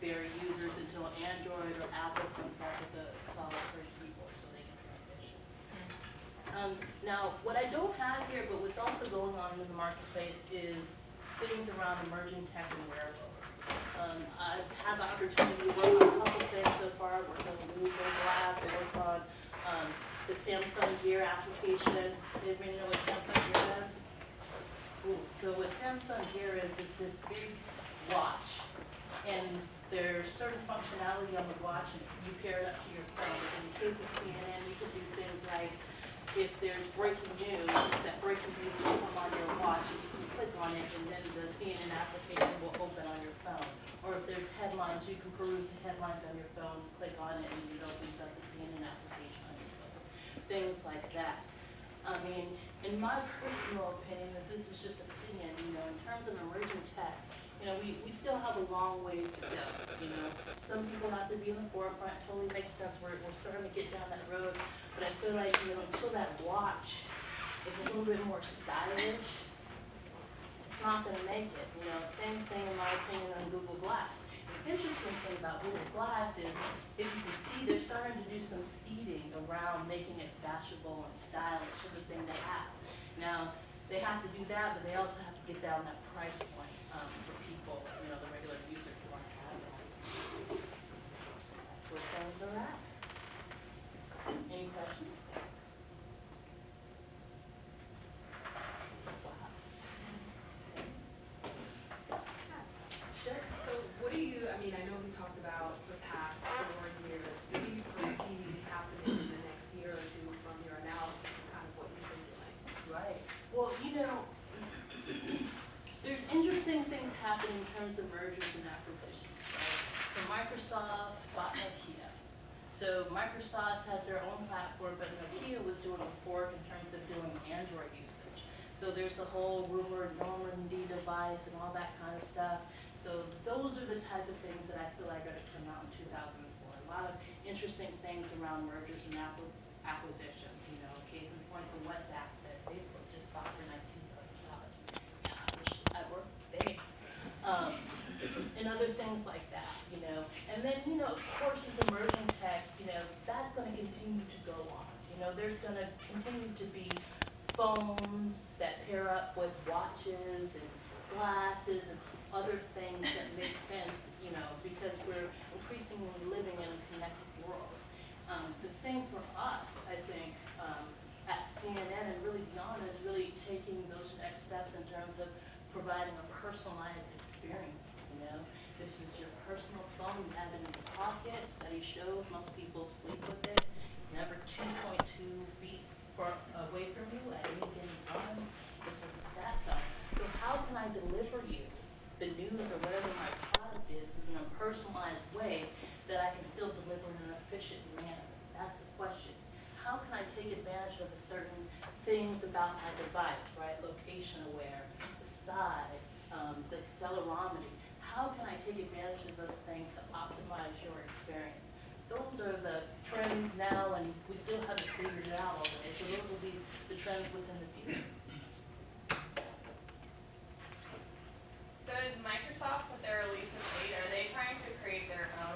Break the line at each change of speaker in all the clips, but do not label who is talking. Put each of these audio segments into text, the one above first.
their users until Android or Apple comes out with a solid first keyboard so they can transition. Now, what I don't have here, but what's also going on in the marketplace is things around emerging tech and wearables. I've had the opportunity to work on a couple things so far. I worked on the Google Glass, I worked on the Samsung Gear application. Anybody know what Samsung Gear does? Ooh, so what Samsung Gear is this big watch, and there's certain functionality on the watch, and you pair it up to your phone. In the case of CNN, you can do things like, if there's breaking news, that breaking news will come on your watch, and you can click on it, and then the CNN application will open on your phone. Or if there's headlines, you can peruse the headlines on your phone, click on it, and it opens up the CNN application on your phone. Things like that. I mean, in my personal opinion, this is just opinion, in terms of emerging tech, we still have a long ways to go, Some people have to be in the forefront, totally makes sense. We're starting to get down that road, but I feel like, until that watch is a little bit more stylish, it's not gonna make it, Same thing in my opinion on Google Glass. The interesting thing about Google Glass is, if you can see, they're starting to do some seeding around making it fashionable and stylish, everything they have. Now, they have to do that, but they also have to get down that price point for people, the regular users who want to have that. That's where things are at. Any questions? Wow. Sure.
So what do you, I know we talked about the past 4 years. What do you foresee happening in the next year or two from your analysis of kind of what you've been doing?
Right. Well, there's interesting things happening in terms of mergers and acquisitions, right? So Microsoft bought Nokia. So Microsoft has their own platform, but Nokia was doing a fork in terms of doing Android usage. So there's a whole rumored Normandy device and all that kind of stuff. So those are the type of things that I feel like are going to come out in 2004. A lot of interesting things around mergers and acquisitions. Case in point, the WhatsApp that Facebook just bought for $19 billion. Yeah, I wish I were big. And other things like that, And then, of course, as emerging tech, that's going to continue to go on. There's going to continue to be phones that pair up with watches and glasses and other things that make sense, because we're increasingly living in a connected world. The thing for us, I think, at CNN and really beyond is really taking those next steps in terms of providing a personalized experience, This is your personal phone, you have it in your pocket. Study shows most people sleep with it. It's never 2.2 feet away from you at any given time. This is the stat zone. So how can I deliver you the news or whatever my product is in a personalized way that I can still deliver in an efficient manner? That's the question. How can I take advantage of the certain things about my device, right? Location aware, the size, the accelerometer. How can I take advantage of those things to optimize your experience? Those are the trends now, and we still haven't figured it out all the way. So those will be the trends within the future.
So is Microsoft, with their release of 8, are they trying to create their own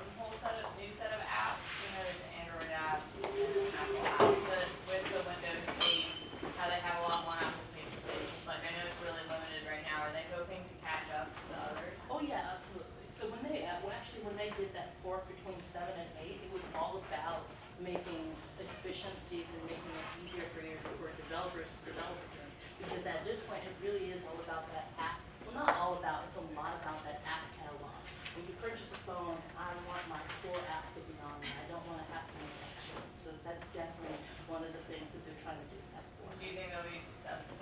new set of apps? There's the Android app and Apple app, but with the Windows 8, how they have a lot more application pages. Like, I know it's really limited right now. Are they hoping to catch up to the others?
Oh yeah, absolutely. So when they did that fork between 7 and 8, it was all about making efficiencies and making it easier for developers to develop things. Because at this point, it really is all about that app. Well, not all about, it's a lot about that app catalog. When you purchase a phone, I want my core apps to be on there. I don't want to have to make extras. So that's definitely one of the things that they're trying to do with that fork.
Do you think they'll be successful?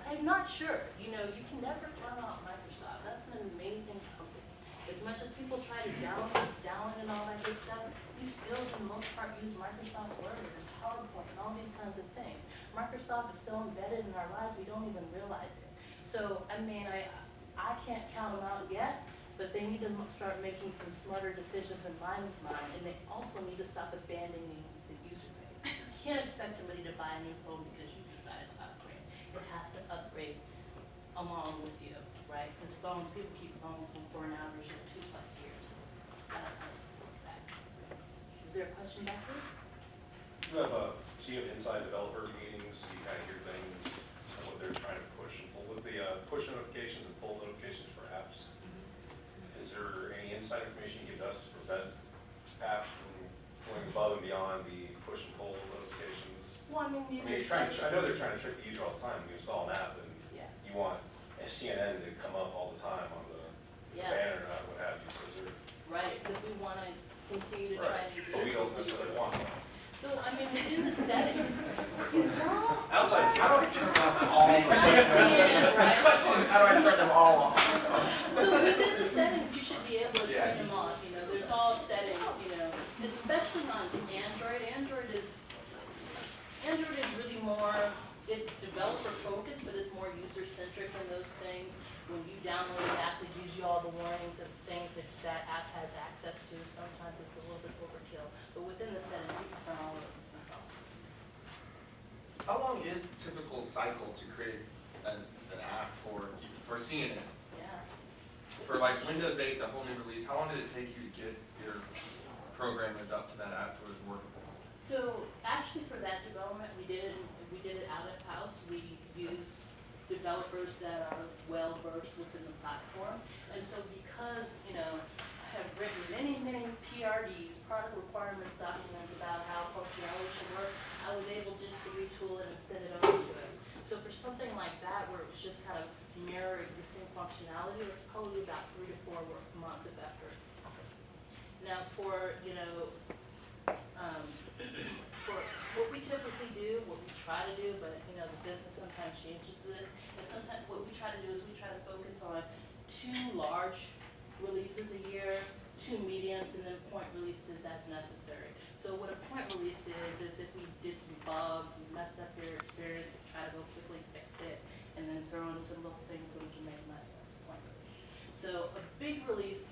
I'm not sure. You can never count out Microsoft. That's an amazing company. As much as people try to down and all that good stuff, we still, for the most part, use Microsoft Word and PowerPoint and all these kinds of things. Microsoft is so embedded in our lives, we don't even realize it. So, I can't count them out yet, but they need to start making some smarter decisions in line with mine, and they also need to stop abandoning the user base. You can't expect somebody to buy a new phone because you decided to upgrade. It has to upgrade along with you, right? right? Because phones, people keep phones for an average of 2+ years. I don't know that. Is there a question back here?
So you have inside developer meetings, you kind of hear things, what they're trying to push and pull with the push notifications and pull notifications for apps. Is there any inside information you give us to prevent apps from going above and beyond the push and pull notifications?
Well, I mean,
I mean, I know they're trying to trick the user all the time. You install an app and
yeah.
you want CNN to come up all the time on the
Yeah.
banner or what have you. So they're,
Right, because we want to continue to try
right,
to do.
but we don't necessarily want that.
So, I mean, within the settings, you don't.
Outside,
How do I turn off all of them?
Besides CNN,
The
right?
question is, how do I turn them all off?
So within the settings, you should be able to
Yeah.
turn them off, you know, there's all settings, you know, especially on Android. Android is really more, it's developer focused, but it's more user centric in those things. When you download an app, it gives you all the warnings of things that that app has access to. Sometimes it's a little bit overkill, but within the settings, you can turn all of those things off.
How long is the typical cycle to create an app for CNN?
Yeah.
For like Windows 8, the whole new release, how long did it take you to get your programmers up to that app to was workable?
So actually for that development, we did it out of house. We used developers that are well versed within the platform. And so because, you know, I have written many PRDs, product requirements documents about how functionality should work, I was able just to retool it and send it over to it. So for something like that, where it was just kind of mirror existing functionality, it was probably about 3 to 4 months of effort. Now for, you know, for what we typically do, what we try to do, but you know, the business sometimes changes this, and sometimes what we try to do is we try to focus on 2 large releases a year, 2 mediums, and then point releases as necessary. So what a point release is if we did some bugs, we messed up your experience, we try to go quickly fix it, and then throw in some little things so we can make money. That's a point release. So a big release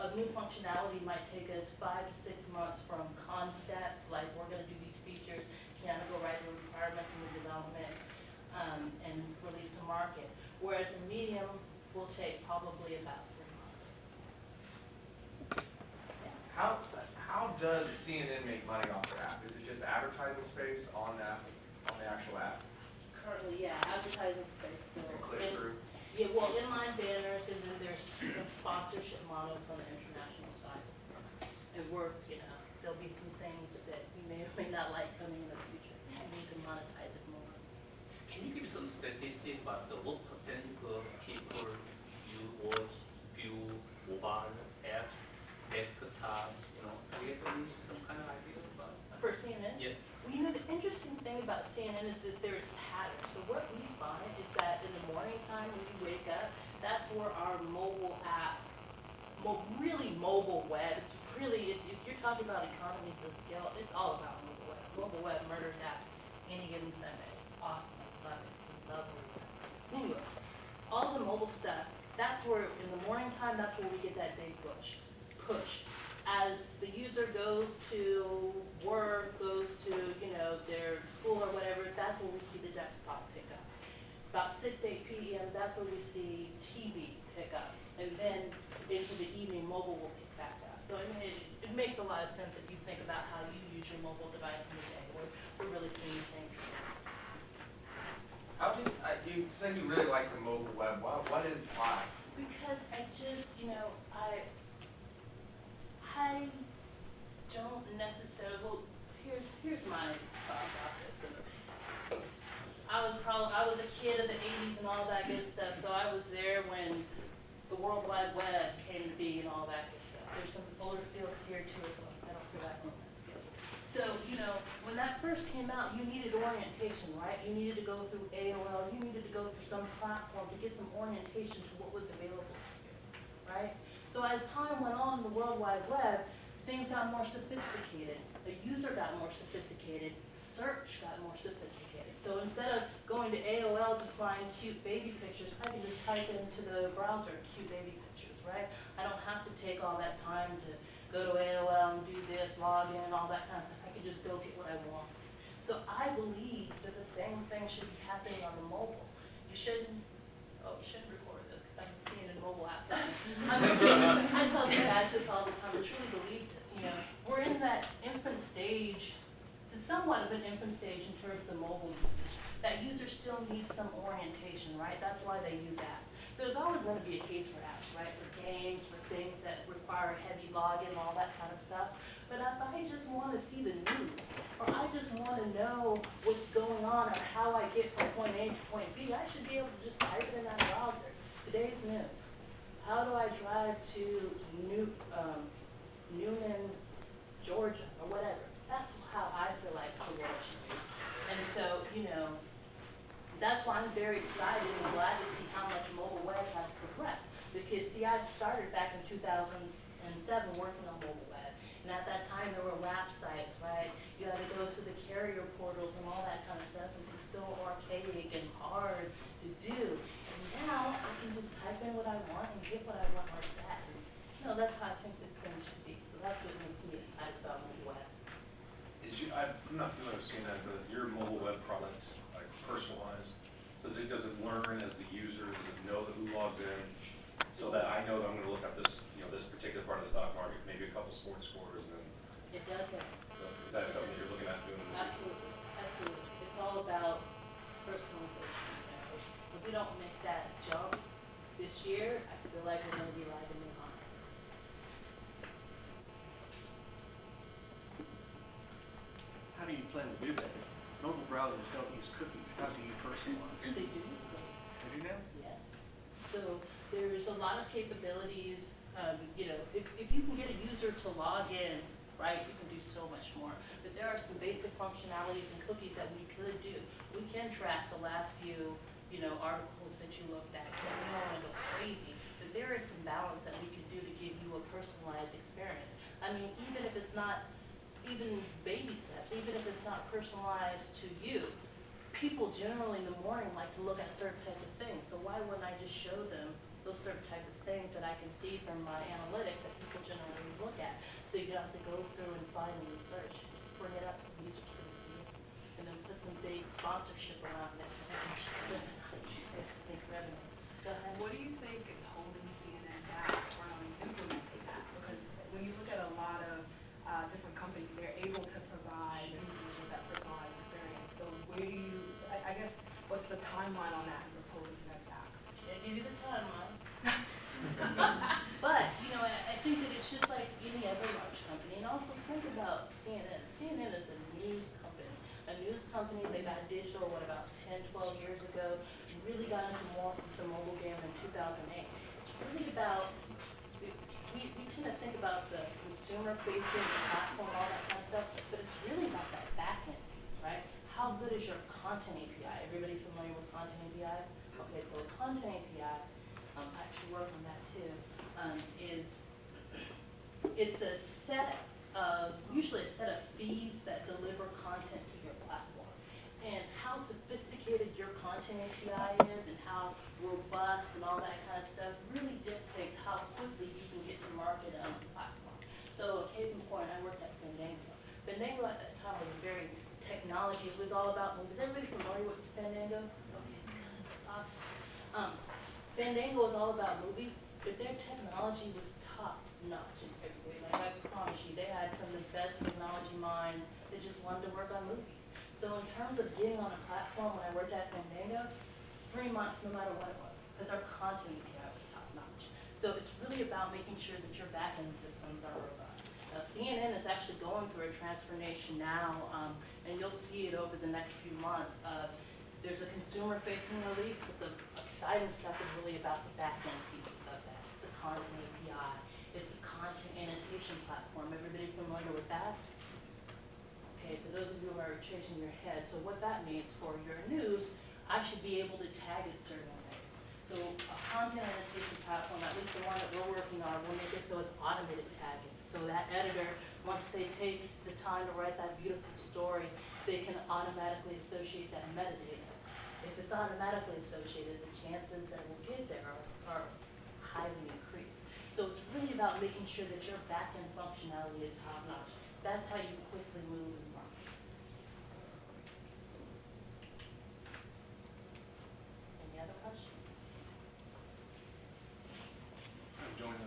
of new functionality might take us 5 to 6 months from concept, like we're going to do these features, can I go write the requirements in the development, and release to market. Whereas a medium will take probably about 3 months. Yeah.
How does CNN make money off their app? Is it just advertising space on the actual app?
Currently, yeah, advertising space. So
Click through?
Yeah, well, inline banners, and then there's some sponsorship models on the international side. And we're, you know, there'll be some things that you may or may not like coming in the future, and we can monetize it more.
Can you give some statistics about what percentage of people you watch, view mobile apps, desktop, create some kind of idea about that?
For CNN?
Yes.
Well, you know, the interesting thing about CNN is that there's patterns. So what we find is that in the morning time when you wake up, that's where our mobile app, really mobile web, it's really, if you're talking about economies of scale, it's all about mobile web. Mobile web murders apps any given Sunday. It's awesome. I love it. I love it. Anyways, all the mobile stuff, that's where, in the morning time, that's where we get that big push. As the user goes to work, goes to, you know, their school or whatever, that's where we see the desktop pick up. About 6 to 8 p.m., that's where we see TV pick up. And then into the evening, mobile will pick back up. So I mean, it makes a lot of sense if you think about how you use your mobile device in the day. We're really seeing the same thing.
How do you said you really like the mobile web? Why?
Because I just, you know, I don't necessarily, well, here's my thought about this. I was a kid of the 80s and all that good stuff, so I was there when the World Wide Web came to be and all that good stuff. There's some older folks here too, so I don't feel like that's good. So, you know, when that first came out, you needed orientation, right? You needed to go through AOL, you needed to go through some platform to get some orientation to what was available to you, right? So as time went on in the World Wide Web, things got more sophisticated. The user got more sophisticated. Search got more sophisticated. So instead of going to AOL to find cute baby pictures, I can just type it into the browser, cute baby pictures, right? I don't have to take all that time to go to AOL and do this, log in, all that kind of stuff. I can just go get what I want. So I believe that the same thing should be happening on the mobile. You shouldn't record this because I tell you guys this all the time, I truly believe this, you know, we're in that infant stage, it's somewhat of an infant stage in terms of mobile usage. That user still needs some orientation, right? That's why they use apps. There's always gonna be a case for apps, right? For games, for things that require heavy login, all that kind of stuff. But if I just wanna see the news, or I just wanna know what's going on or how I get from point A to point B, I should be able to just type it in that browser. Today's news. How do I drive to Newman, Georgia, or whatever? That's how I feel like the world should be. And so, you know, that's why I'm very excited and glad to see how much mobile web has progressed. Because see, I started back in 2007 working on mobile web. And at that time there were WAP sites, right? You had to go through the carrier portals and all that kind of stuff. And it's so archaic and hard to do. And now I can just type in what I want and get what I want like that. And, you know, that's how I think the thing should be. So that's what makes me excited about mobile web.
I'm not familiar with seeing that, but is your mobile web product like personalized? Does it learn as the user? Does it know who logs in? So that I know that I'm gonna look up this, you know, this particular part of the stock market, maybe a couple sports scores, and then,
It does that.
is that something you're looking at doing?
Absolutely, absolutely. It's all about personalization. You know. If we don't make that jump this year, I feel like we're gonna be lagging behind.
How do you plan to do that? If mobile browsers don't use cookies, how do you personalize?
They do use those.
They do now?
Yes. So there's a lot of capabilities, you know, if you can get a user to log in, right, you can do so much more. But there are some basic functionalities and cookies that we could do. We can track the last few, you know, articles that you looked at. You know, we don't wanna go crazy, but there is some balance that we could do to give you a personalized experience. I mean, even if it's not, even baby steps, even if it's not personalized to you, people generally in the morning like to look at certain types of things. So why wouldn't I just show them those certain type of things that I can see from my analytics that people generally look at? So you don't have to go through and find and research. Just bring it up so the users can see it. And then put some big sponsorship around it. Think revenue. Go ahead.
What do you think is holding CNN back from implementing that? Because when you look at a lot of different companies, they're able to provide users with that personalized experience. So where do you, I guess, what's the timeline on that and what's holding you guys back?
Can't give you the timeline. But, you know, I think that it's just like any other large company. And also think about CNN. CNN is a news company. A news company, they got digital, what, about 10, 12 years ago. Really got into more the mobile game in 2008. It's really about, we tend to think about the consumer-facing platform, all that kind of stuff, but it's really about that back-end piece, right? How good is your content API? Everybody familiar with content API? Okay, so a content API, I actually work on that too, it's a set of, usually a set of feeds that deliver content to your platform. And how sophisticated your content API is and how robust and all that kind of stuff really dictates how quickly you can get to market on the platform. So case in point, I worked at Fandango. Fandango at that time was very technology. It was all about movies. Everybody familiar with Fandango? Okay, that's awesome. Fandango was all about movies, but their technology was top notch in every way. Like I promise you, they had some of the best technology minds that just wanted to work on movies. So in terms of getting on a platform, when I worked at Fandango, 3 months no matter what it was, because our content API was top notch. So it's really about making sure that your backend systems are robust. Now CNN is actually going through a transformation now, and you'll see it over the next few months. There's a consumer-facing release, but the exciting stuff is really about the backend pieces of that. It's a content API. It's a content annotation platform. Everybody familiar with that? Okay, for those of you who are chasing your head, so what that means for your news, I should be able to tag it certain ways. So a content annotation platform, at least the one that we're working on, will make it so it's automated tagging. So that editor, once they take the time to write that beautiful story, they can automatically associate that metadata. If it's automatically associated, the chances that we'll get there are highly increased. So it's really about making sure that your backend functionality is top notch. That's how you quickly move and